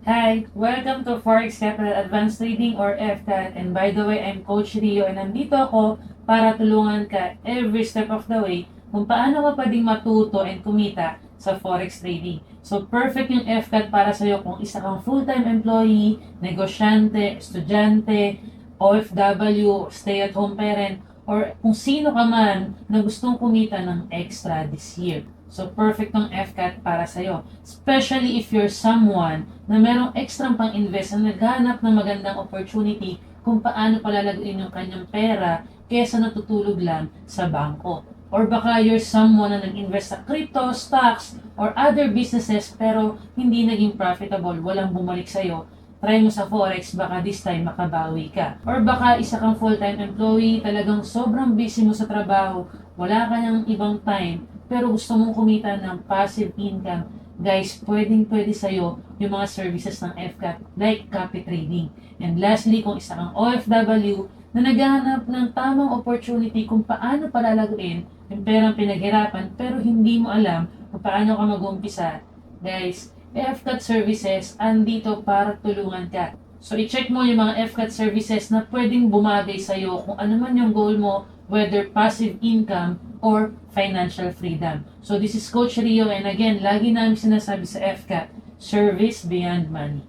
Hi! Welcome to Forex Capital Advanced Trading or FCAT. And by the way, I'm Coach Rio and nandito ako para tulungan ka every step of the way kung paano ka pwedeng matuto and kumita sa Forex Trading. So perfect yung FCAT para sa'yo kung isa kang full-time employee, negosyante, estudyante, OFW, stay-at-home parent, or kung sino ka man na gustong kumita ng extra this year. So, perfect ng FCAT para sa'yo. Especially if you're someone na merong extra pang-invest na naghanap ng magandang opportunity kung paano palalaguin yung kanyang pera kesa natutulog lang sa bangko. Or baka you're someone na nag-invest sa crypto, stocks, or other businesses pero hindi naging profitable, walang bumalik sa'yo. Try mo sa Forex, baka this time makabawi ka. Or baka isa kang full-time employee, talagang sobrang busy mo sa trabaho, wala ka ng ibang time, pero gusto mong kumita ng passive income, guys, pwedeng-pwede sa'yo yung mga services ng FCAT like copy trading. And lastly, kung isa kang OFW na naghahanap ng tamang opportunity kung paano palalaguin yung perang pinaghirapan pero hindi mo alam kung paano ka mag-umpisa, guys, FCAT services andito para tulungan ka. So, i-check mo yung mga FCAT services na pwedeng bumagay sa'yo kung ano man yung goal mo, whether passive income or financial freedom. So, this is Coach Rio and again, lagi namin sinasabi sa FCAT, service beyond money.